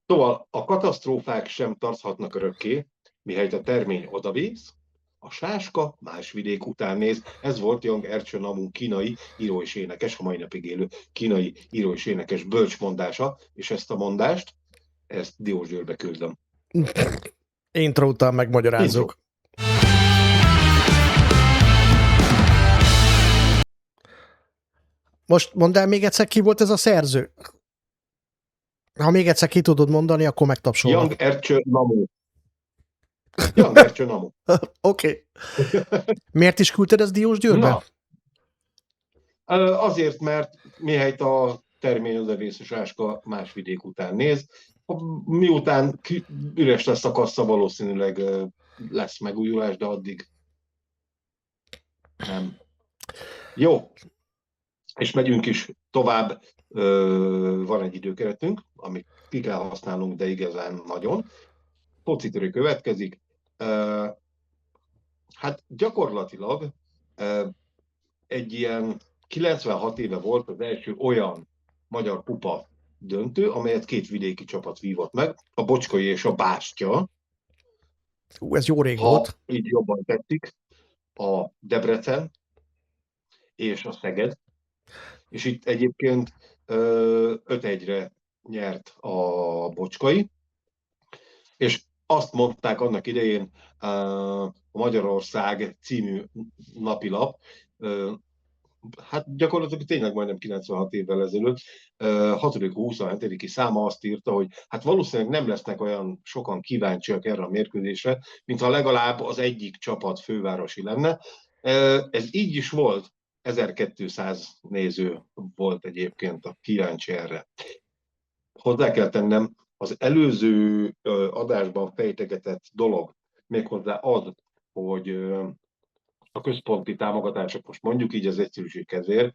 Szóval a katasztrófák sem tarthatnak örökké, mihelyt a termény odavész, a sáska más vidék után néz. Ez volt Yang Ercsön Namu kínai író és énekes, a mai napig élő kínai író és énekes bölcsmondása, és ezt a mondást, ezt Diós Győrbe küldöm. Intro után megmagyarázzuk. Intro. Most mondd el még egyszer, ki volt ez a szerző? Ha még egyszer ki tudod mondani, akkor megtapsolok. Yang Ercsön Namu. Yang Ercsön Namu. Oké. Miért is küldted ezt Diós Győrbe? Azért, mert mihelyt a termény odavész, a sáska más vidék után néz. Miután üres lesz a kassa, valószínűleg lesz megújulás, de addig nem. Jó. És megyünk is tovább. Van egy időkeretünk, amit ki kell használnunk, de igazán nagyon. Focitörő következik. Hát gyakorlatilag egy ilyen 96 éve volt az első olyan magyar kupa döntő, amelyet két vidéki csapat vívott meg, a Bocskai és a Bástya. Ez jó rég volt. Így jobban tetszik, a Debrecen és a Szeged. És itt egyébként 5-1-re nyert a Bocskai, és azt mondták annak idején a Magyarország című napilap, hát gyakorlatilag tényleg majdnem 96 évvel ezelőtt, 6.-27. száma azt írta, hogy hát valószínűleg nem lesznek olyan sokan kíváncsiak erre a mérkőzésre, mintha legalább az egyik csapat fővárosi lenne. Ez így is volt, 1200 néző volt egyébként a kíváncsi erre. Hozzá kell tennem, az előző adásban fejtegetett dolog méghozzá az, hogy a központi támogatások, most mondjuk így az egyszerűség kedvéért,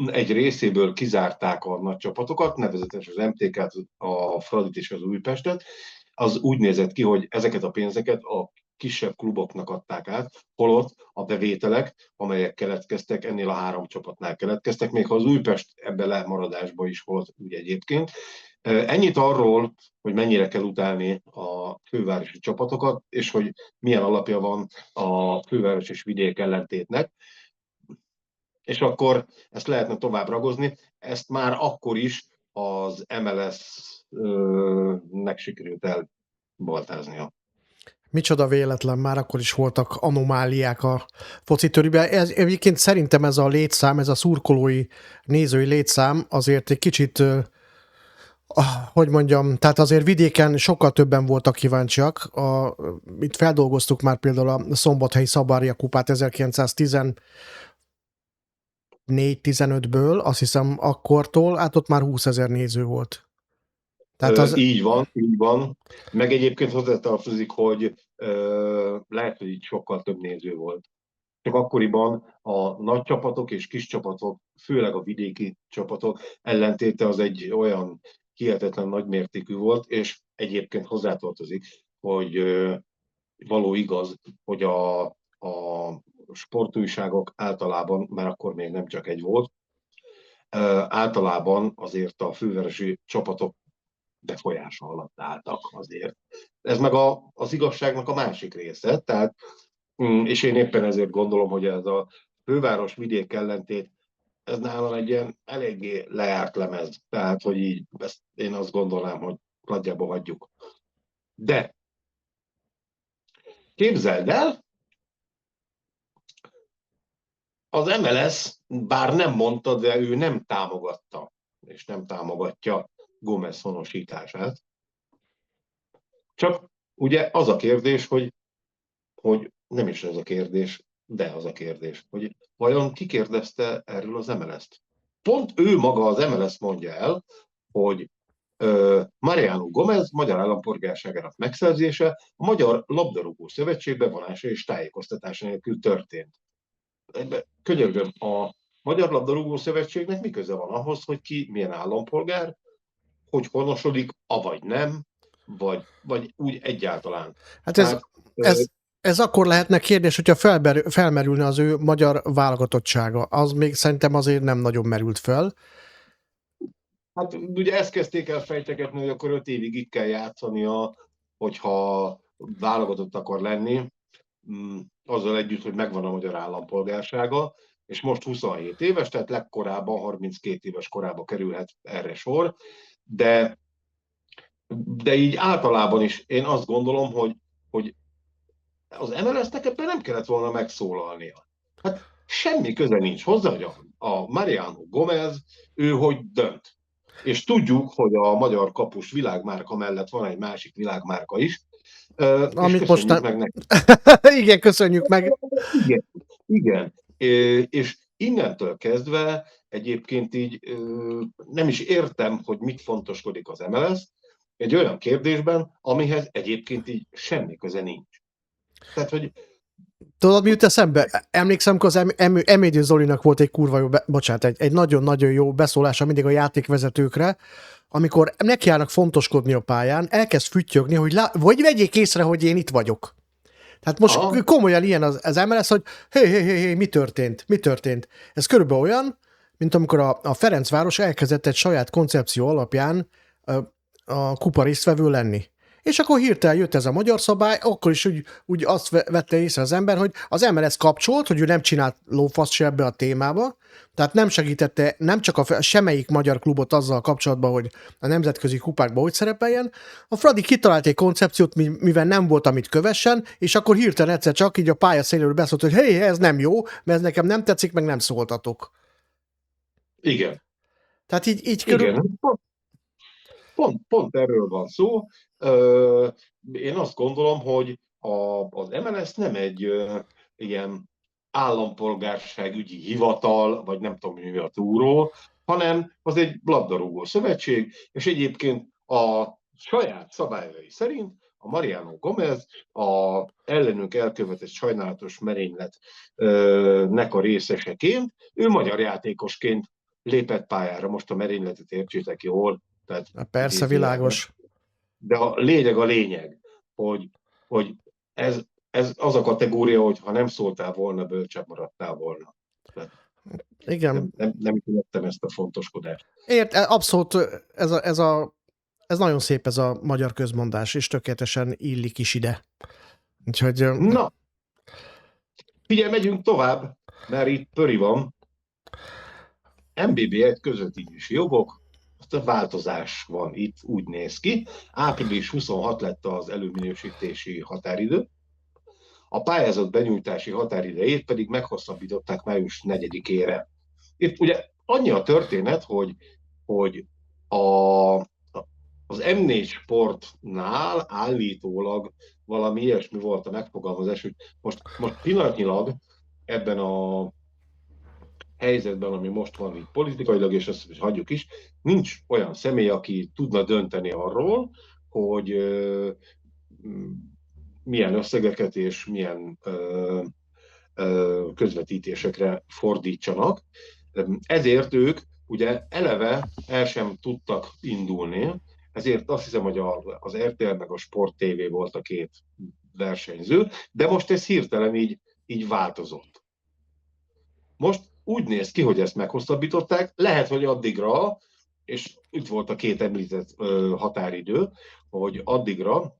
egy részéből kizárták a nagy csapatokat, nevezetesen az MTK-t, a Fradit és az Újpestet. Az úgy nézett ki, hogy ezeket a pénzeket a kisebb kluboknak adták át, holott a bevételek, amelyek keletkeztek, ennél a 3 csapatnál keletkeztek, még ha az Újpest ebbe lemaradásba is volt úgy egyébként. Ennyit arról, hogy mennyire kell utálni a fővárosi csapatokat, és hogy milyen alapja van a főváros és vidék ellentétnek. És akkor ezt lehetne tovább ragozni. Ezt már akkor is az MLS-nek sikerült elbaltáznia. Micsoda véletlen, már akkor is voltak anomáliák a focitörőben. Egyébként szerintem ez a létszám, ez a szurkolói, nézői létszám azért egy kicsit, hogy mondjam, tehát azért vidéken sokkal többen voltak kíváncsiak. Itt feldolgoztuk már például a Szombathelyi Szabárja kupát 1914-15-ből, azt hiszem akkortól, át ott már 20 000 néző volt. Tehát az... Így van. Meg egyébként hozzátartozik, hogy lehet, hogy így sokkal több néző volt. Csak akkoriban a nagy csapatok és kis csapatok, főleg a vidéki csapatok ellentéte az egy olyan hihetetlen nagymértékű volt, és egyébként hozzátartozik, hogy való igaz, hogy a sportújságok általában, mert akkor még nem csak egy volt, általában azért a fővárosi csapatok befolyása alatt álltak azért. Ez meg az igazságnak a másik része, tehát, és én éppen ezért gondolom, hogy ez a főváros-vidék ellentét, ez nálam egy ilyen eléggé lejárt lemez, tehát, hogy így, ezt én azt gondolnám, hogy nagyjából hagyjuk. De képzeld el, az MLS, bár nem mondta, de ő nem támogatta, és nem támogatja Gómez honosítását. Csak ugye az a kérdés, hogy nem is ez a kérdés, de az a kérdés, hogy vajon ki kérdezte erről az MLS-t? Pont ő maga az MLS mondja el, hogy Mariano Gómez magyar állampolgárságának megszerzése a Magyar Labdarúgó Szövetség bevonása és tájékoztatása nélkül történt. Könyörgöm, a Magyar Labdarúgó Szövetségnek mi köze van ahhoz, hogy ki milyen állampolgár, hogy honosodik, avagy nem, vagy úgy egyáltalán. Hát ez akkor lehetne kérdés, hogyha felmerülne az ő magyar válogatottsága. Az még szerintem azért nem nagyon merült fel. Hát ugye ezt kezdték el fejtegetni, hogy akkor 5 évig itt kell játszania, hogyha válogatott akar lenni, azzal együtt, hogy megvan a magyar állampolgársága, és most 27 éves, tehát legkorábban 32 éves korában kerülhet erre sor, de így általában is én azt gondolom, hogy az MLS-nek ebben nem kellett volna megszólalnia. Hát semmi köze nincs hozzá, hogy a Mariano Gomez, ő hogy dönt. És tudjuk, hogy a magyar kapus világmárka mellett van egy másik világmárka is, és Amit most köszönjük nem... meg neki. Igen, köszönjük meg. Igen. És innentől kezdve egyébként így nem is értem, hogy mit fontoskodik az MLS egy olyan kérdésben, amihez egyébként így semmi köze nincs. Tehát, hogy Tudod, mi jut eszembe? Emlékszem, hogy az Emédi Zolinak volt egy kurva jó, bocsánat, egy nagyon-nagyon jó beszólása mindig a játékvezetőkre, amikor nekiállnak fontoskodni a pályán, elkezd füttyögni, hogy vagy vegyék észre, hogy én itt vagyok. Tehát most komolyan ilyen az MLS, hogy hé, mi történt? Mi történt? Ez körülbelül olyan, mint amikor a Ferencváros elkezdett egy saját koncepció alapján a kupa résztvevő lenni. És akkor hirtelen jött ez a magyar szabály, akkor is úgy azt vette észre az ember, hogy az MLS kapcsolt, hogy ő nem csinált lófasz se ebbe a témába, tehát nem segítette nem csak semmelyik magyar klubot azzal kapcsolatban, hogy a nemzetközi kupákban hogy szerepeljen. A Fradi kitalált egy koncepciót, mivel nem volt, amit kövessen, és akkor hirtelen egyszer csak így a pályaszéléről beszólt, hogy hé, ez nem jó, mert ez nekem nem tetszik, meg nem szóltatok. Igen. Tehát így Igen. Pont erről van szó. Én azt gondolom, hogy az MLS nem egy ilyen állampolgárságügyi hivatal, vagy nem tudom mi a túró, hanem az egy labdarúgó szövetség, és egyébként a saját szabályai szerint a Mariano Gomez a ellenünk elkövetett sajnálatos merényletnek a részeseként, ő magyar játékosként lépett pályára. Most a merényletet értsétek jól. Tehát persze, világos. De a lényeg, hogy ez az a kategória, hogy ha nem szóltál volna, bölcsebb maradtál volna. Tehát igen. Nem tudtam ezt a fontoskodást. Abszolút ez nagyon szép ez a magyar közmondás, és tökéletesen illik is ide. Úgyhogy... Na, figyelj, megyünk tovább, mert itt pöri van. NBB1 közvetítési jogok, a változás van itt, úgy néz ki. Április 26 lett az előminősítési határidő. A pályázat benyújtási határidejét pedig meghosszabbították május 4-ére. Itt ugye annyi a történet, hogy az M4 Sportnál állítólag valami ilyesmi volt a megfogalmazás, hogy most pillanatnyilag ebben a helyzetben, ami most van itt politikailag, és azt hagyjuk is, nincs olyan személy, aki tudna dönteni arról, hogy milyen összegeket és milyen közvetítésekre fordítsanak. Ezért ők ugye eleve el sem tudtak indulni, ezért azt hiszem, hogy az RTL meg a Sport TV volt a két versenyző, de most ez hirtelen így változott. Most úgy néz ki, hogy ezt meghosszabbították, lehet, hogy addigra, és itt volt a két említett határidő, hogy addigra,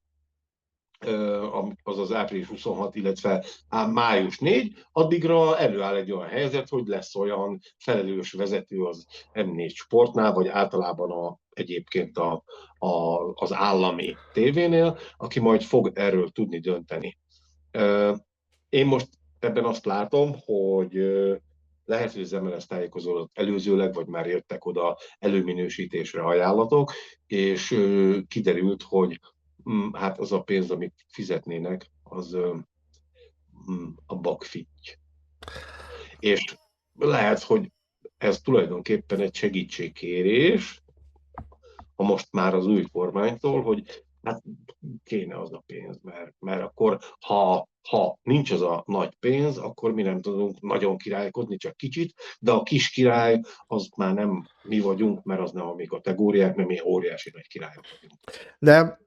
azaz április 26, illetve május 4, addigra előáll egy olyan helyzet, hogy lesz olyan felelős vezető az M4 Sportnál, vagy általában egyébként az állami tévénél, aki majd fog erről tudni dönteni. Én most ebben azt látom, hogy lehet, hogy az MLS tájékozódott előzőleg, vagy már jöttek oda előminősítésre ajánlatok, és kiderült, hogy hát az a pénz, amit fizetnének, az a bakfitty. És lehet, hogy ez tulajdonképpen egy segítségkérés, ha most már az új kormánytól, hogy hát kéne az a pénz, mert akkor ha nincs az a nagy pénz, akkor mi nem tudunk nagyon királykodni, csak kicsit, de a kis király, az már nem mi vagyunk, mert az nem a mi kategóriák, mert mi óriási nagy királyok vagyunk. De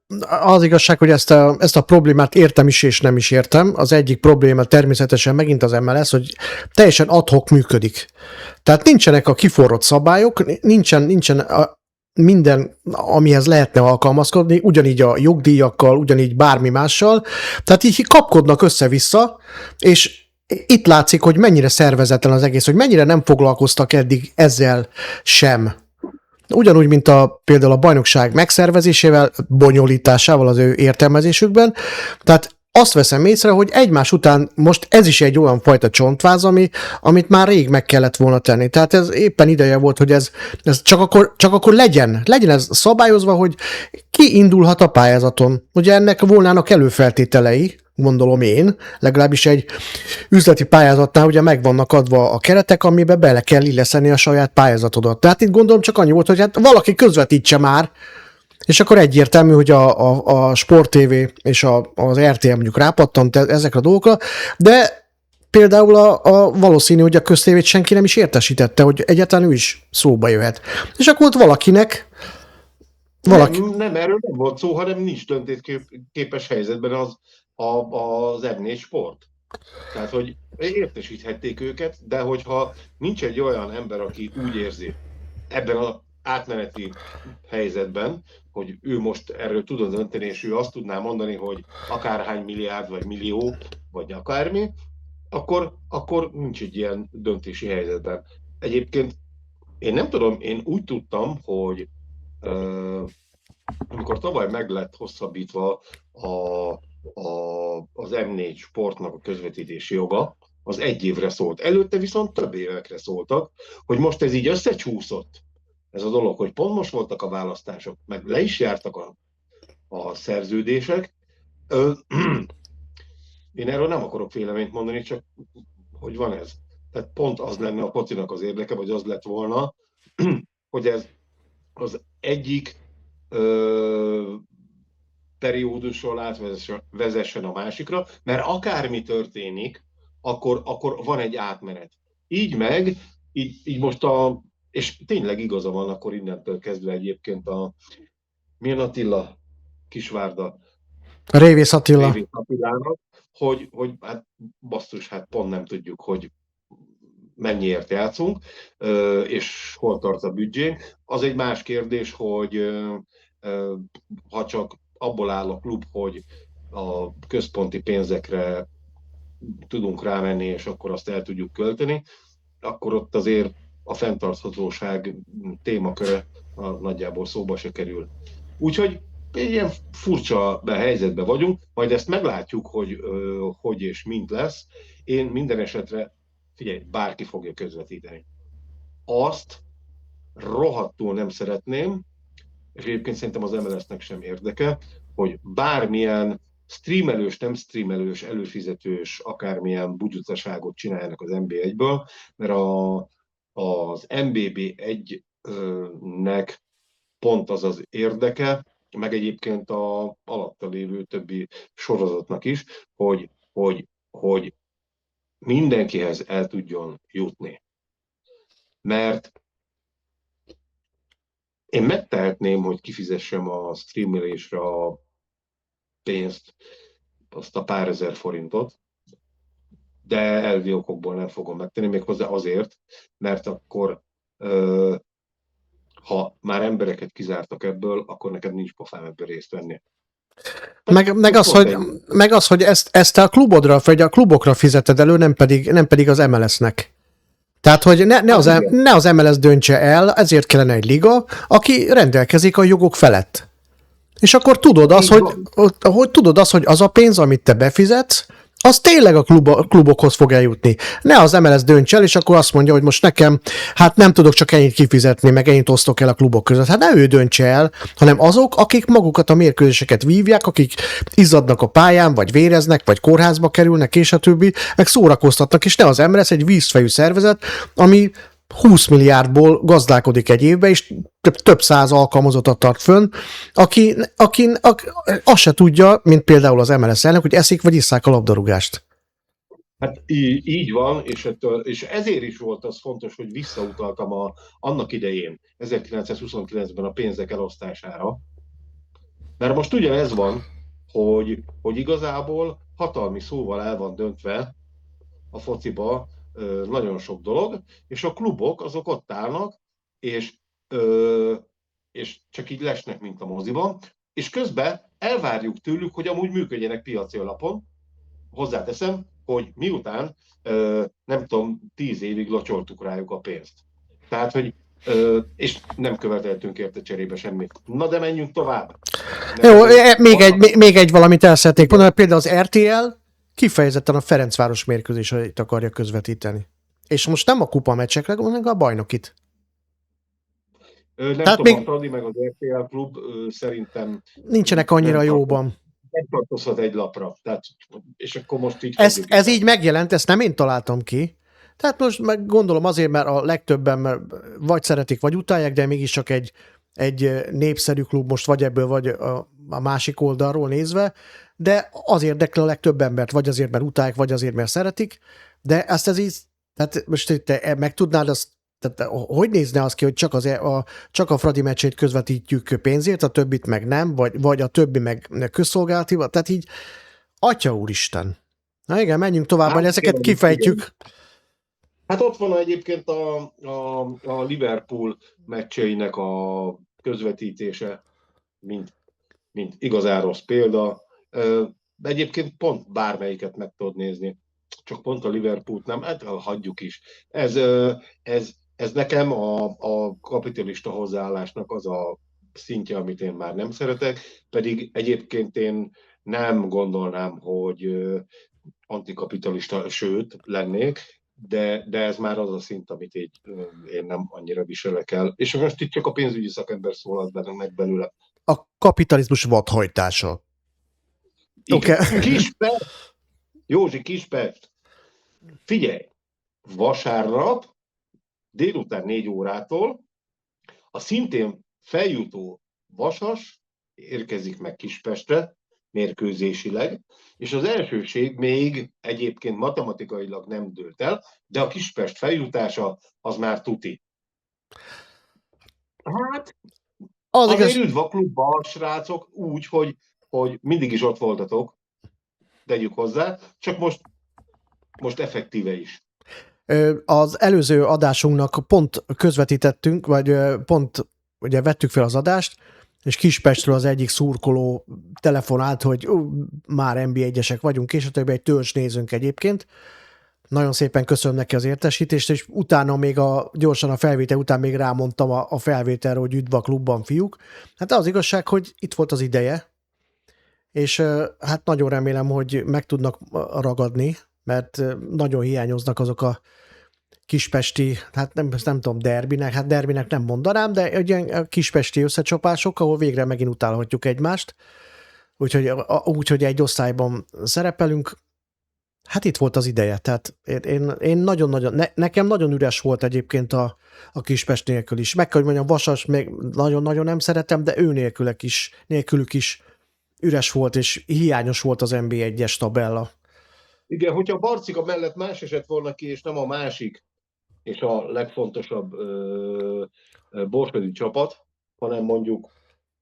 az igazság, hogy ezt a problémát értem is és nem is értem. Az egyik probléma természetesen megint az MLS, hogy teljesen ad hoc működik. Tehát nincsenek a kiforrott szabályok, nincsen minden, amihez lehetne alkalmazkodni, ugyanígy a jogdíjakkal, ugyanígy bármi mással. Tehát így kapkodnak össze-vissza, és itt látszik, hogy mennyire szervezetlen az egész, hogy mennyire nem foglalkoztak eddig ezzel sem. Ugyanúgy, mint például a bajnokság megszervezésével, bonyolításával az ő értelmezésükben. Tehát azt veszem észre, hogy egymás után most ez is egy olyan fajta csontváz, amit már rég meg kellett volna tenni. Tehát ez éppen ideje volt, hogy ez csak akkor legyen ez szabályozva, hogy ki indulhat a pályázaton. Ugye ennek volnának előfeltételei, gondolom én, legalábbis egy üzleti pályázatnál ugye meg vannak adva a keretek, amiben bele kell illeszteni a saját pályázatodat. Tehát itt gondolom csak annyi volt, hogy hát valaki közvetítse már, és akkor egyértelmű, hogy a Sport TV és az RTL mondjuk rápattant ezekre a dolgokra, de például valószínű, hogy a köztévét senki nem is értesítette, hogy egyáltalán ő is szóba jöhet. És akkor ott valakinek Nem, erről nem volt szó, hanem nincs döntésképes helyzetben az M4 Sport. Tehát, hogy értesíthették őket, de hogyha nincs egy olyan ember, aki úgy érzi ebben az átmeneti helyzetben, hogy ő most erről tud dönteni, és ő azt tudná mondani, hogy akárhány milliárd, vagy millió, vagy akármi, akkor nincs egy ilyen döntési helyzetben. Egyébként én nem tudom, én úgy tudtam, hogy amikor tavaly meg lett hosszabbítva az M4 Sportnak a közvetítési joga, az 1 évre szólt. Előtte viszont több évekre szóltak, hogy most ez így összecsúszott, ez a dolog, hogy pont most voltak a választások, meg le is jártak a szerződések. Én erről nem akarok véleményt mondani, csak hogy van ez. Tehát pont az lenne a focinak az érdeke, vagy az lett volna, hogy ez az egyik periódusról átvezessen a másikra, mert akármi történik, akkor van egy átmenet. Így meg, így most és tényleg igaza van, akkor innentől kezdve egyébként milyen Attila Kisvárda? Révész Attila. Révész Attilának, hogy hát basszus, hát pont nem tudjuk, hogy mennyiért játszunk, és hol tart a büdzsénk. Az egy más kérdés, hogy ha csak abból áll a klub, hogy a központi pénzekre tudunk rámenni, és akkor azt el tudjuk költeni, akkor ott azért a fenntarthatóság témaköre nagyjából szóba se kerül. Úgyhogy egy ilyen furcsa helyzetben vagyunk, majd ezt meglátjuk, hogy és mint lesz. Én minden esetre, figyelj, bárki fogja közvetíteni. Azt rohadtul nem szeretném, és egyébként szerintem az MLS-nek sem érdeke, hogy bármilyen streamelős, nem streamelős, előfizetős, akármilyen bugyutaságot csináljanak az NB1-ből, mert az NBB1-nek pont az az érdeke, meg egyébként a alatta lévő többi sorozatnak is, hogy mindenkihez el tudjon jutni. Mert én megtehetném, hogy kifizessem a streamelésre a pénzt, azt a pár ezer forintot, de elvi okokból nem fogom megtenni, méghozzá azért, mert akkor ha már embereket kizártak ebből, akkor neked nincs pofám ebből részt venni. Meg az, hogy ezt a klubodra, vagy a klubokra fizeted elő, nem pedig az MLS-nek. Tehát, hogy ne az MLS döntse el, ezért kellene egy liga, aki rendelkezik a jogok felett. És akkor tudod azt, hogy az a pénz, amit te befizetsz, az tényleg a klubokhoz fog eljutni. Ne az MLS dönts el, és akkor azt mondja, hogy most nekem, hát nem tudok csak ennyit kifizetni, meg ennyit osztok el a klubok között. Hát ne ő döntse el, hanem azok, akik magukat a mérkőzéseket vívják, akik izzadnak a pályán, vagy véreznek, vagy kórházba kerülnek, és a többi, meg szórakoztatnak, és ne az MLS egy vízfejű szervezet, ami 20 milliárdból gazdálkodik egy évben, és több száz alkalmazottat tart fönn, aki azt se tudja, mint például az MLS elnök, hogy eszik vagy isszák a labdarúgást. Hát így van, és ezért is volt az fontos, hogy visszautaltam annak idején, 1929-ben a pénzek elosztására. Mert most ugyanez van, hogy igazából hatalmi szóval el van döntve a fociba nagyon sok dolog, és a klubok azok ott állnak, és és csak így lesnek, mint a moziban, és közben elvárjuk tőlük, hogy amúgy működjenek piaci alapon. Hozzáteszem, hogy miután, nem tudom, 10 évig locsoltuk rájuk a pénzt. Tehát, hogy és nem követeltünk érte cserébe semmit. Na de menjünk tovább. Jó, még egy valamit el szeretnék mondani, például az RTL kifejezetten a Ferencváros mérkőzéseit akarja közvetíteni. És most nem a kupa meccsekre, hanem a bajnokit. Nem tehát tudom, a Fradi meg az RTL klub szerintem nincsenek annyira jóban. Nem tartozhat egy lapra. Tehát, és akkor most így... Ez így megjelent, ezt nem én találtam ki. Tehát most meg gondolom azért, mert a legtöbben vagy szeretik, vagy utálják, de mégiscsak egy népszerű klub most vagy ebből, vagy a másik oldalról nézve, de az érdekli a legtöbb embert, vagy azért, mert utálják, vagy azért, mert szeretik, de ezt ez így, tehát most te meg tudnád azt, tehát hogy nézne az ki, hogy csak a Fradi meccsét közvetítjük pénzért, a többit meg nem, vagy a többi meg közszolgálati, tehát így, atya úristen. Na igen, menjünk tovább, majd ezeket kifejtjük. Igen. Hát ott van egyébként a Liverpool meccseinek a közvetítése, mint igazán rossz példa. De egyébként pont bármelyiket meg tudod nézni. Csak pont a Liverpoolt nem, hát hagyjuk is. Ez nekem a kapitalista hozzáállásnak az a szintje, amit én már nem szeretek, pedig egyébként én nem gondolnám, hogy antikapitalista, sőt, lennék, de ez már az a szint, amit így én nem annyira viselek el. És most itt csak a pénzügyi szakember szólalt meg belőle. A kapitalizmus vadhajtása. Okay. Kispest, Józsi, Kispest. Figyelj, vasárnap délután 4 órától a szintén feljutó Vasas érkezik meg Kispestre, mérkőzésileg, és az elsőség még egyébként matematikailag nem dőlt el, de a Kispest feljutása az már tuti. Hát, azért üdv a klubban, srácok, úgy, hogy mindig is ott voltatok, tegyük hozzá, csak most effektíve is. Az előző adásunknak pont közvetítettünk, vagy pont ugye vettük fel az adást, és Kispestről az egyik szurkoló telefonált, hogy már NB1-esek vagyunk, és a többi egy törzs nézünk egyébként. Nagyon szépen köszönöm neki az értesítést, és utána még gyorsan a felvétel után még rámondtam a felvételre, hogy üdv a klubban, fiúk. Hát az igazság, hogy itt volt az ideje, és hát nagyon remélem, hogy meg tudnak ragadni, mert nagyon hiányoznak azok a kispesti, hát nem tudom, derbinek nem mondanám, de ugye kispesti összecsapások, ahol végre megint utálhatjuk egymást, úgyhogy egy osztályban szerepelünk. Hát itt volt az ideje, tehát én nagyon-nagyon, nekem nagyon üres volt egyébként a Kispest nélkül is. Meg kell, hogy mondjam, Vasas még nagyon-nagyon nem szeretem, de ő nélkülük is üres volt, és hiányos volt az NB1-es tabella. Igen, hogyha a Barcika mellett más esett volna ki, és nem a másik, és a legfontosabb borsodi csapat, hanem mondjuk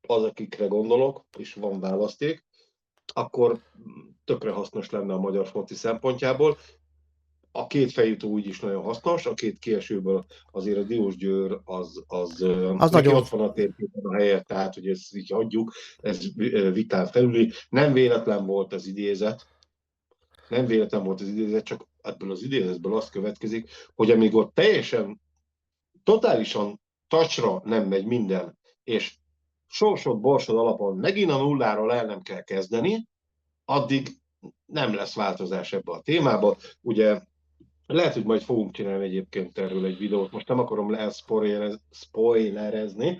az, akikre gondolok, és van választék, akkor tökre hasznos lenne a magyar foci szempontjából. A két fejutó úgyis nagyon hasznos, a két kiesőből azért a Diósgyőr az nagyon ott van a térképen a helye, tehát hogy ezt így adjuk, ez vitán felüli. Nem véletlen volt az idézet, csak ebből az idézetből azt következik, hogy amíg ott teljesen, totálisan tacsra nem megy minden, és sorsod-borsod alapon megint a nulláról el nem kell kezdeni, addig nem lesz változás ebbe a témába. Ugye lehet, hogy majd fogunk csinálni egyébként erről egy videót, most nem akarom spoilerezni,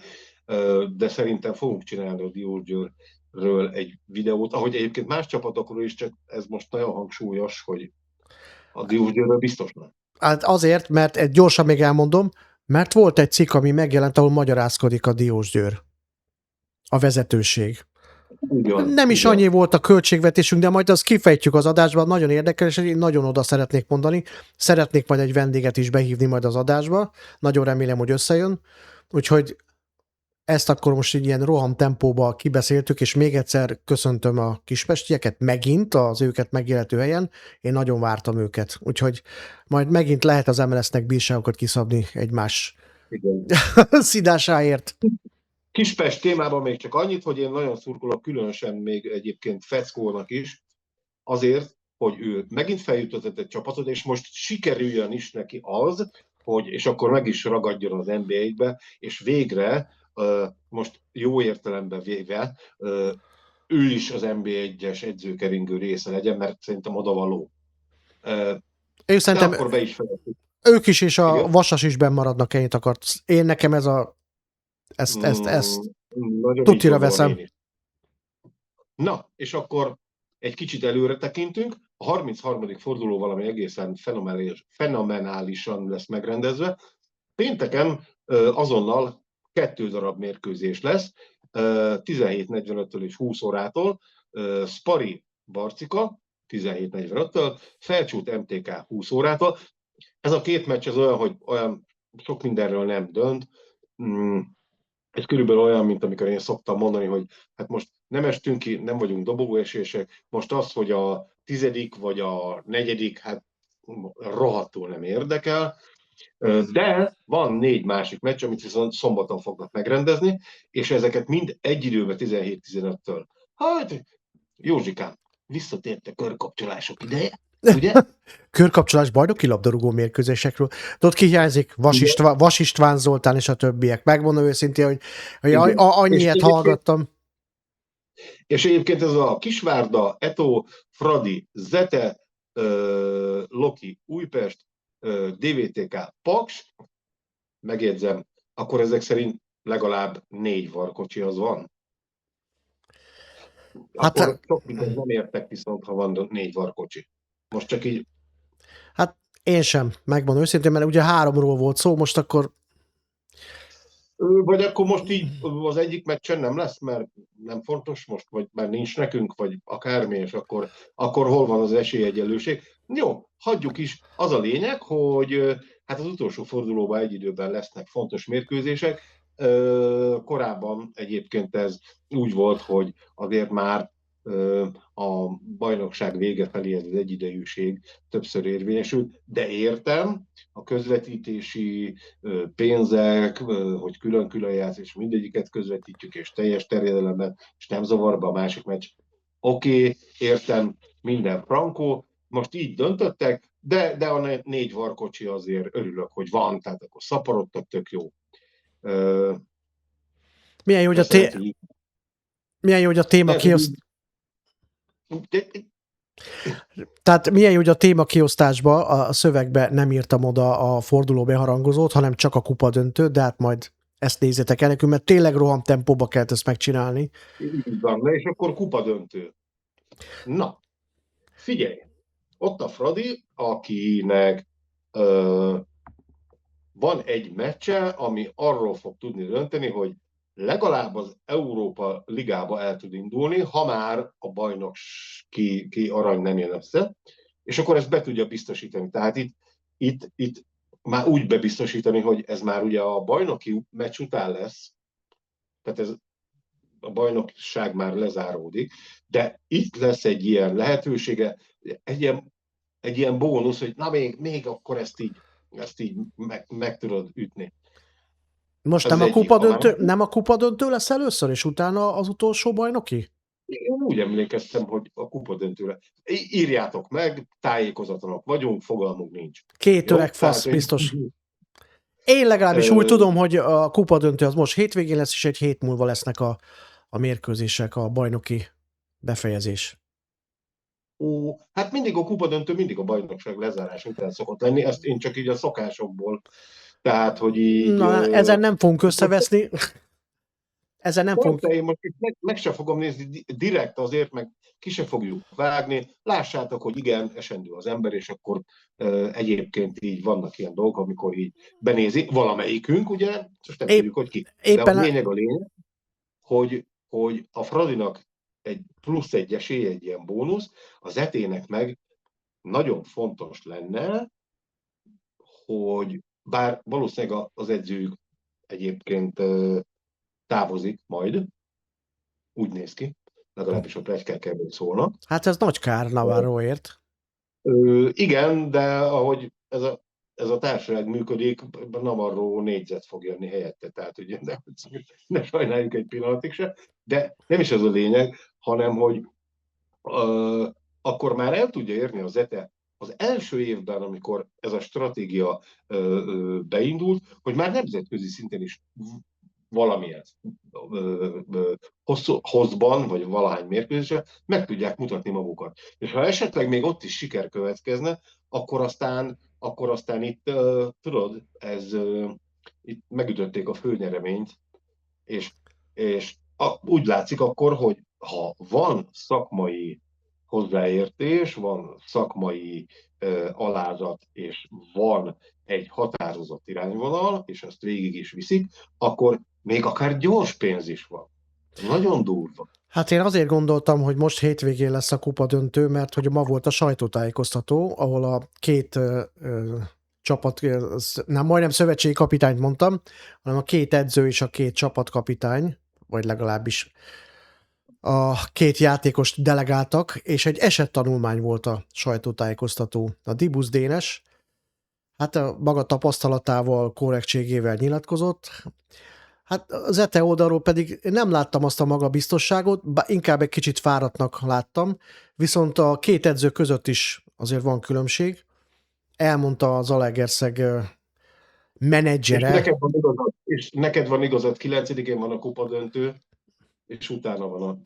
de szerintem fogunk csinálni a Diósgyőrről egy videót, ahogy egyébként más csapatokról is, csak ez most nagyon hangsúlyos, hogy a Diósgyőrről biztos nem. Hát azért, mert gyorsan még elmondom, mert volt egy cikk, ami megjelent, ahol magyarázkodik a Diósgyőr. A vezetőség. Ugyan, nem is annyi volt a költségvetésünk, de majd azt kifejtjük az adásban, nagyon érdekes, és én nagyon oda szeretnék mondani. Szeretnék majd egy vendéget is behívni majd az adásba. Nagyon remélem, hogy összejön. Úgyhogy ezt akkor most így ilyen roham tempóba kibeszéltük, és még egyszer köszöntöm a kispestieket megint az őket megillető helyen. Én nagyon vártam őket. Úgyhogy majd megint lehet az MLS-nek bírságokat kiszabni egymás szidásáért. Kispest témában még csak annyit, hogy én nagyon szurkolok, különösen még egyébként Feckónak is, azért, hogy ő megint feljutott egy csapatot, és most sikerüljön is neki az, hogy, és akkor meg is ragadjon az NBA-be, és végre, most jó értelemben véve, ő is az NBA-es edzőkeringő része legyen, mert szerintem odavaló. Én De szerintem akkor be is fejezzük. ők is, és a Igen? Vasas is benn maradnak, ennyit akart. Én nekem ezt Nagyon így tutira gondolom veszem. én is. Na, és akkor egy kicsit előre tekintünk. A 33. forduló valami egészen fenomenálisan lesz megrendezve. Pénteken azonnal 2 darab mérkőzés lesz, 17:45-től és 20 órától, Spari Barcika 17:45-től, Felcsút MTK 20 órától. Ez a két meccs az olyan, hogy olyan sok mindenről nem dönt. Ez körülbelül olyan, mint amikor én szoktam mondani, hogy hát most nem estünk ki, nem vagyunk dobogóesések, most az, hogy a 10. vagy a 4., hát rohadtul nem érdekel, de van 4 másik meccs, amit viszont szombaton fognak megrendezni, és ezeket mind egy időben 17:15-től. Hát, Józsikám, visszatért a körkapcsolások ideje, ugye? Körkapcsolás bajnoki labdarúgó mérkőzésekről. Tudod, ki hiányzik? Igen. Vas István Zoltán és a többiek. Megmondom őszintén, hogy Igen. annyi ilyet hallgattam. És egyébként ez a Kisvárda, Eto, Fradi, Zete, Loki, Újpest, DVTK, Paks, megjegyzem, akkor ezek szerint legalább 4 varkocsi az van. Hát, Akkor sok mindent nem értek viszont, ha van 4 varkocsi. Most csak így. hát én sem, megmondom őszintén, mert ugye 3-ról volt szó, most akkor Vagy akkor most így az egyik meccsen nem lesz, mert nem fontos most, vagy már nincs nekünk, vagy akármi, és akkor hol van az esélyegyenlőség. Jó, hagyjuk is. Az a lényeg, hogy hát az utolsó fordulóban egy időben lesznek fontos mérkőzések. Korábban egyébként ez úgy volt, hogy azért már a bajnokság vége felé ez az egyidejűség többször érvényesült, de értem, a közvetítési pénzek, hogy külön-külön játsz, és mindegyiket közvetítjük, és teljes terjedelemben, és nem zavarba a másik meccs. Oké, értem, minden frankó, most így döntöttek, de a 4 varkocsi azért örülök, hogy van, tehát akkor szaporodtak, tök jó. milyen jó, hogy Persze lehet, hogy milyen jó, hogy a téma lehet, hogy Tehát milyen jó, hogy a téma kiosztásba, a szövegbe nem írtam oda a forduló beharangozót, hanem csak a kupa döntő, de hát majd ezt nézzétek el nekünk, mert tényleg roham tempóba kellett ezt megcsinálni. így van, és akkor kupa döntő. Na, figyelj, ott a Fradi, akinek van egy meccse, ami arról fog tudni dönteni, hogy legalább az Európa Ligába el tud indulni, ha már a bajnok ki arany nem jön össze, és akkor ezt be tudja biztosítani. Tehát itt már úgy bebiztosítani, hogy ez már ugye a bajnoki meccs után lesz, tehát ez a bajnokság már lezáródik, de itt lesz egy ilyen lehetősége, egy ilyen bónusz, hogy na még akkor ezt így meg tudod ütni. Most Ez egyik. nem a kupa döntő lesz először, és utána az utolsó bajnoki? Én úgy emlékeztem, hogy a kupa döntőre. Írjátok meg, tájékozatlanok vagyunk, fogalmunk nincs. Két Jó? öreg fasz, biztos. Én legalábbis úgy tudom, hogy a kupa döntő az most hétvégén lesz, és egy hét múlva lesznek a mérkőzések, a bajnoki befejezés. Hát mindig a kupa döntő, mindig a bajnokság lezárás után szokott lenni, ezt én csak így a szokásokból, tehát, hogy így... Na, ezen nem fogunk összeveszni. Ezen nem fogunk... Én most meg sem fogom nézni direkt azért, meg ki sem fogjuk vágni. Lássátok, hogy igen, esendő az ember, és akkor egyébként így vannak ilyen dolgok, amikor így benézi valamelyikünk, ugye, most nem tudjuk, hogy ki. De a lényeg, hogy a Fradinak egy plusz egy esély, egy ilyen bónusz, az etének meg nagyon fontos lenne, hogy bár valószínűleg az edzőjük egyébként távozik majd, úgy néz ki, legalábbis a pletykák szólnak. Hát ez nagy kár Navarroért. Igen, de ahogy ez a ez a társaság működik, Navarro négyzet fog jönni helyette, tehát ugye ne sajnáljuk egy pillanatig se, de nem is ez a lényeg, hanem hogy akkor már el tudja érni az ETE az első évben, amikor ez a stratégia beindult, hogy már nemzetközi szinten is valamilyen hosszban, vagy valahány mérkőzésre meg tudják mutatni magukat. És ha esetleg még ott is siker következne, akkor aztán itt, tudod, itt megütötték a főnyereményt, és úgy látszik akkor, hogy ha van szakmai hozzáértés, van szakmai alázat, és van egy határozott irányvonal, és ezt végig is viszik, akkor még akár gyors pénz is van. Nagyon durva. Hát én azért gondoltam, hogy most hétvégén lesz a kupa döntő, mert hogy ma volt a sajtótájékoztató, ahol a két csapat, nem majdnem szövetségi kapitányt mondtam, hanem a két edző és a két csapatkapitány, vagy legalábbis a két játékos delegáltak, és egy esettanulmány volt a sajtótájékoztató. A Dibusz Dénes, hát a maga tapasztalatával, korrektségével nyilatkozott. Hát az ETE oldalról pedig nem láttam azt a magabiztosságot, inkább egy kicsit fáradtnak láttam, viszont a két edző között is azért van különbség. Elmondta az Zalaegerszeg menedzsere. És neked van igazad, 9-én van a kupa döntő, és utána van a...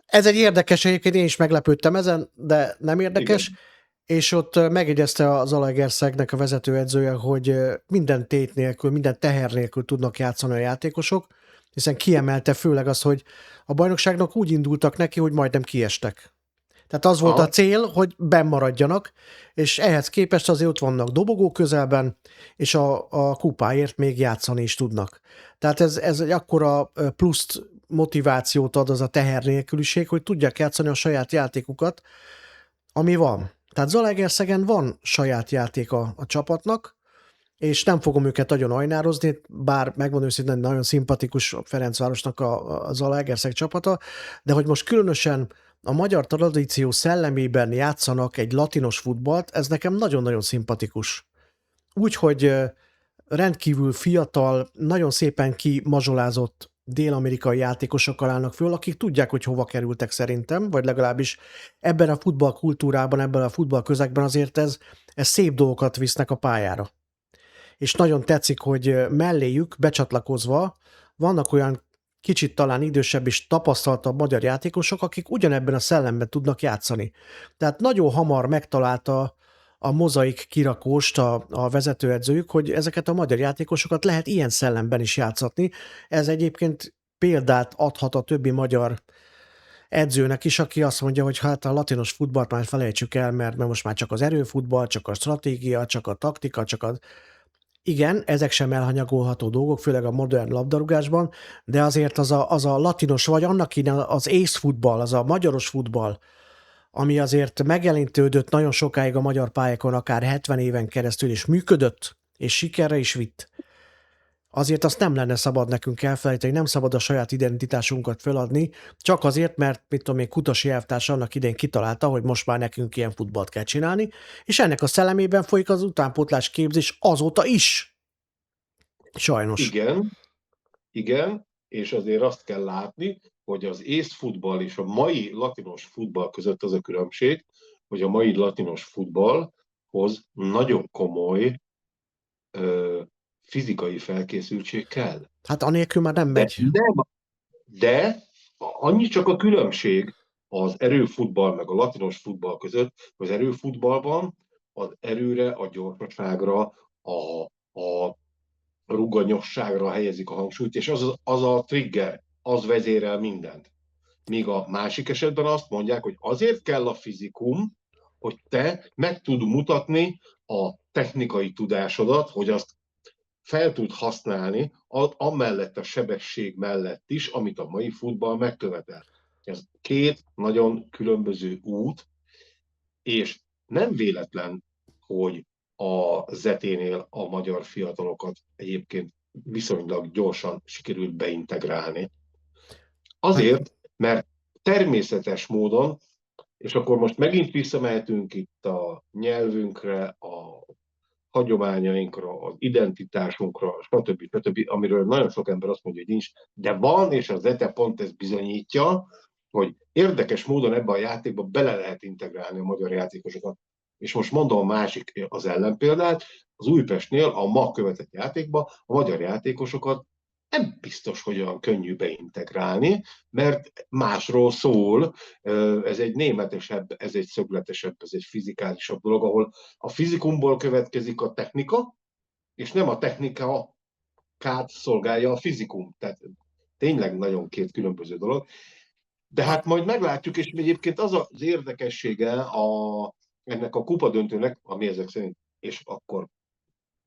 Ez egy érdekes, egyébként én is meglepődtem ezen, de nem érdekes. Igen. És ott megjegyezte a Zalaegerszegnek a vezetőedzője, hogy minden tét nélkül, minden teher nélkül tudnak játszani a játékosok, hiszen kiemelte főleg az, hogy a bajnokságnak úgy indultak neki, hogy majdnem kiestek. Tehát az volt a cél, hogy benn maradjanak, és ehhez képest azért ott vannak dobogó közelben, és a kupáért még játszani is tudnak. Tehát ez egy akkora pluszt motivációt ad az a teher nélküliség, hogy tudják játszani a saját játékukat, ami van. Tehát Zalaegerszegen van saját játék a csapatnak, és nem fogom őket nagyon ajnározni, bár megmondom őszintén, nagyon szimpatikus Ferencvárosnak a Zalaegerszeg csapata, de hogy most különösen a magyar tradíció szellemében játszanak egy latinos futballt, ez nekem nagyon-nagyon szimpatikus. Úgyhogy rendkívül fiatal, nagyon szépen kimazsolázott dél-amerikai játékosokkal állnak föl, akik tudják, hogy hova kerültek szerintem, vagy legalábbis ebben a futballkultúrában, ebben a futballközegben azért ez szép dolgokat visznek a pályára. És nagyon tetszik, hogy melléjük becsatlakozva vannak olyan kicsit talán idősebb és tapasztaltabb magyar játékosok, akik ugyanebben a szellemben tudnak játszani. Tehát nagyon hamar megtalálta a mozaik kirakóst a vezetőedzőjük, hogy ezeket a magyar játékosokat lehet ilyen szellemben is játszatni. Ez egyébként példát adhat a többi magyar edzőnek is, aki azt mondja, hogy hát a latinos futballt már felejtsük el, mert most már csak az erőfutball, csak a stratégia, csak a taktika, csak a... Igen, ezek sem elhanyagolható dolgok, főleg a modern labdarúgásban, de azért az a latinos, vagy annak innen az ace futball, az a magyaros futball, ami azért megjelentődött nagyon sokáig a magyar pályákon, akár 70 éven keresztül is működött, és sikerre is vitt. Azért azt nem lenne szabad nekünk elfelejteni, nem szabad a saját identitásunkat feladni, csak azért, mert mit tudom én, Kutasi elvtárs annak idején kitalálta, hogy most már nekünk ilyen futballt kell csinálni, és ennek a szellemében folyik az utánpótlás képzés azóta is. Sajnos. Igen, és azért azt kell látni, hogy az észfutball és a mai latinos futball között az a különbség, hogy a mai latinos futballhoz nagyon komoly fizikai felkészültség kell. Hát anélkül már nem megy. De annyi csak a különbség az erőfutball meg a latinos futball között, az erőfutballban az erőre, a gyorsaságra, a ruganyosságra helyezik a hangsúlyt, és az a trigger, az vezérel mindent. Míg a másik esetben azt mondják, hogy azért kell a fizikum, hogy te meg tud mutatni a technikai tudásodat, hogy azt fel tud használni amellett a sebesség mellett is, amit a mai futball megkövetel. Ez két nagyon különböző út, és nem véletlen, hogy a ZT-nél a magyar fiatalokat egyébként viszonylag gyorsan sikerült beintegrálni. Azért, mert természetes módon, és akkor most megint visszamehetünk itt a nyelvünkre, a hagyományainkra, az identitásunkra, stb., amiről nagyon sok ember azt mondja, hogy nincs, de van, és az ETE pont ezt bizonyítja, hogy érdekes módon ebbe a játékba bele lehet integrálni a magyar játékosokat. És most mondom a másik, az ellenpéldát, az Újpestnél a ma követett játékba a magyar játékosokat nem biztos, hogy olyan könnyű beintegrálni, mert másról szól, ez egy németesebb, ez egy szögletesebb, ez egy fizikálisabb dolog, ahol a fizikumból következik a technika, és nem a technika szolgálja a fizikum. Tehát tényleg nagyon két különböző dolog. De hát majd meglátjuk, és egyébként az az érdekessége ennek a kupadöntőnek, ami ezek szerint, és akkor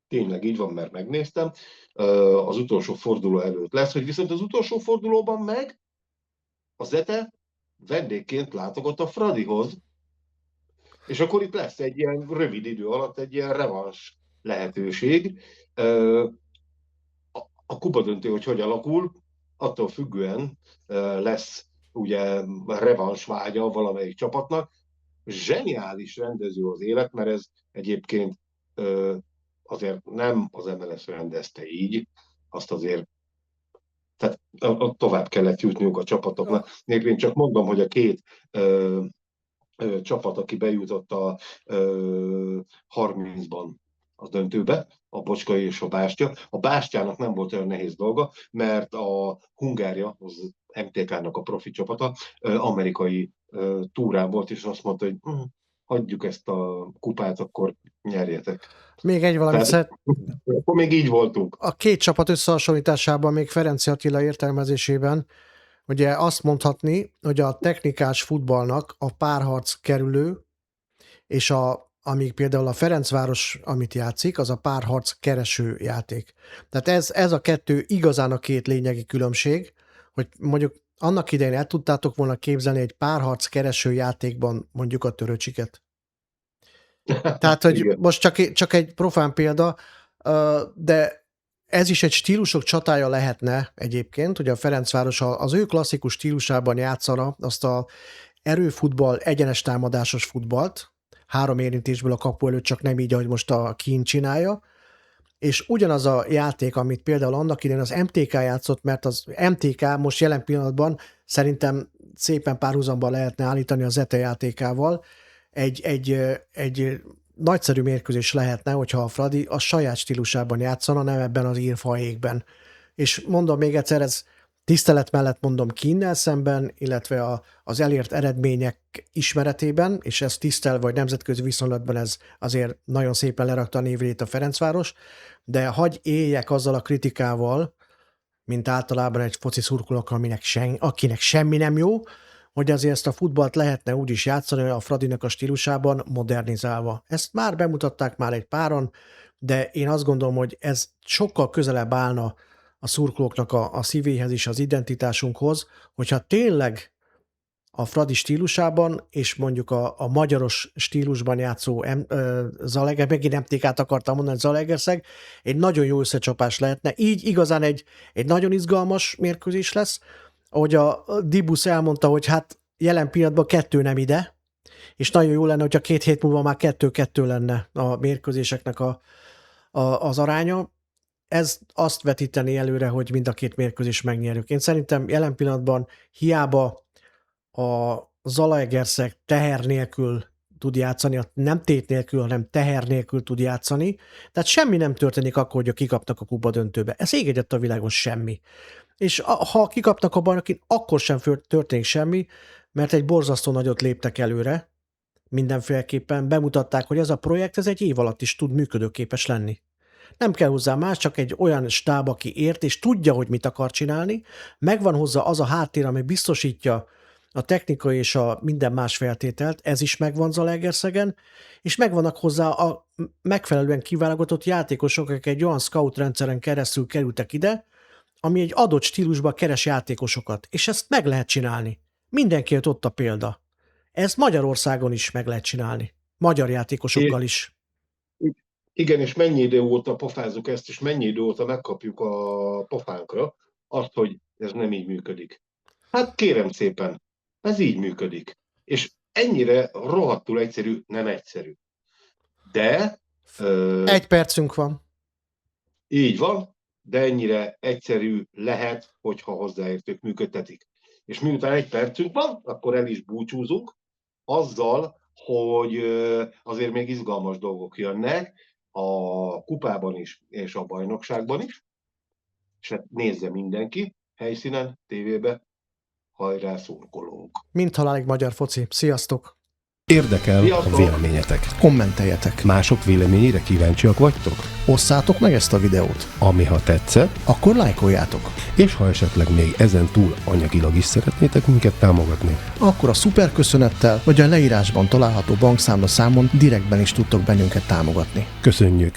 tényleg így van, mert megnéztem, az utolsó forduló előtt lesz, hogy viszont az utolsó fordulóban meg a Zete vendégként látogat a Fradihoz, és akkor itt lesz egy ilyen rövid idő alatt egy ilyen revans lehetőség. A kupadöntő, hogy alakul, attól függően lesz ugye revans vágya valamelyik csapatnak. Zseniális rendező az élet, mert ez egyébként azért nem az MLS rendezte így, azt azért tehát tovább kellett jutniuk a csapatoknak. Én csak mondom, hogy a két csapat, aki bejutott a 30-ban a döntőbe, a Bocskai és a Bástya. A Bástyának nem volt olyan nehéz dolga, mert a Hungária, az MTK-nak a profi csapata, amerikai túrán volt, és azt mondta, hogy adjuk ezt a kupát, akkor nyerjetek. Még egy valamit Tehát, akkor még így voltunk. A két csapat összehasonlításában, még Ferenci Attila értelmezésében, ugye azt mondhatni, hogy a technikás futballnak a párharc kerülő, és amíg például a Ferencváros, amit játszik, az a párharc kereső játék. Tehát ez a kettő igazán a két lényegi különbség, hogy mondjuk annak idején el tudtátok volna képzelni egy párharc kereső játékban mondjuk a Töröcsiket. Tehát, hogy Igen. most csak egy profán példa, de ez is egy stílusok csatája lehetne egyébként, hogy a Ferencváros az ő klasszikus stílusában játszana azt a erőfutball, egyenes támadásos futballt, 3 érintésből a kapu előtt, csak nem így, ahogy most a Kín csinálja, és ugyanaz a játék, amit például annak idején az MTK játszott, mert az MTK most jelen pillanatban szerintem szépen párhuzamba lehetne állítani az ETE játékával, egy nagyszerű mérkőzés lehetne, hogyha a Fradi a saját stílusában játszana, nem ebben az írfaékben. És mondom még egyszer, ez tisztelet mellett mondom Kínnel szemben, illetve az elért eredmények ismeretében, és ez tisztel vagy nemzetközi viszonylatban ez azért nagyon szépen lerakta a névét a Ferencváros, de hagy éljek azzal a kritikával, mint általában egy foci szurkolók, akinek semmi nem jó, hogy azért ezt a futballt lehetne úgy is játszani a Fradinak a stílusában modernizálva. Ezt már bemutatták már egy páron, de én azt gondolom, hogy ez sokkal közelebb állna a szurkolóknak a szívéhez is, az identitásunkhoz, hogyha tényleg a Fradi stílusában, és mondjuk a magyaros stílusban játszó Zalaeger, megint MTK-t akartam mondani, Zalaegerszeg, egy nagyon jó összecsapás lehetne. Így igazán egy nagyon izgalmas mérkőzés lesz, ahogy a Dibusz elmondta, hogy hát jelen pillanatban 2 nem ide, és nagyon jó lenne, hogyha 2 hét múlva már 2-2 lenne a mérkőzéseknek az aránya. Ez azt vetíteni előre, hogy mind a 2 mérkőzés megnyerjük. Én szerintem jelen pillanatban hiába a Zalaegerszeg teher nélkül tud játszani, nem tét nélkül, hanem teher nélkül tud játszani. Tehát semmi nem történik akkor, hogy kikapnak a kupa döntőbe. Ez ég egyet a világon semmi. És ha kikapnak a bajnokin, akkor sem történik semmi, mert egy borzasztó nagyot léptek előre, mindenféleképpen bemutatták, hogy ez a projekt ez egy év alatt is tud működőképes lenni. Nem kell hozzá más, csak egy olyan stáb, aki ért, és tudja, hogy mit akar csinálni, megvan hozzá az a háttér, ami biztosítja a technikai és a minden más feltételt, ez is megvan Zalaegerszegen, és megvannak hozzá a megfelelően kiválogatott játékosok, akik egy olyan scout rendszeren keresztül kerültek ide, ami egy adott stílusban keres játékosokat, és ezt meg lehet csinálni. Mindenkiért ott a példa. Ez Magyarországon is meg lehet csinálni. Magyar játékosokkal is. Igen, és mennyi idő óta pofázzuk ezt, és mennyi idő óta megkapjuk a pofánkra azt, hogy ez nem így működik. Hát kérem szépen, ez így működik. És ennyire rohadtul egyszerű, nem egyszerű. De Egy percünk van. Így van, de ennyire egyszerű lehet, hogyha hozzáértők működtetik. És miután 1 percünk van, akkor el is búcsúzunk, azzal, hogy azért még izgalmas dolgok jönnek a kupában is, és a bajnokságban is, és hát nézze mindenki helyszínen, tévébe, hajrá, szurkolónk! Mint halálig magyar foci. Sziasztok! Érdekel Sziasztok! a véleményetek. Kommenteljetek. Mások véleményére kíváncsiak vagytok? Osszátok meg ezt a videót. Ami ha tetszett, Akkor lájkoljátok. és ha esetleg még ezen túl anyagilag is szeretnétek minket támogatni, Akkor a szuper köszönettel, vagy a leírásban található bankszámla számon direktben is tudtok bennünket támogatni. köszönjük!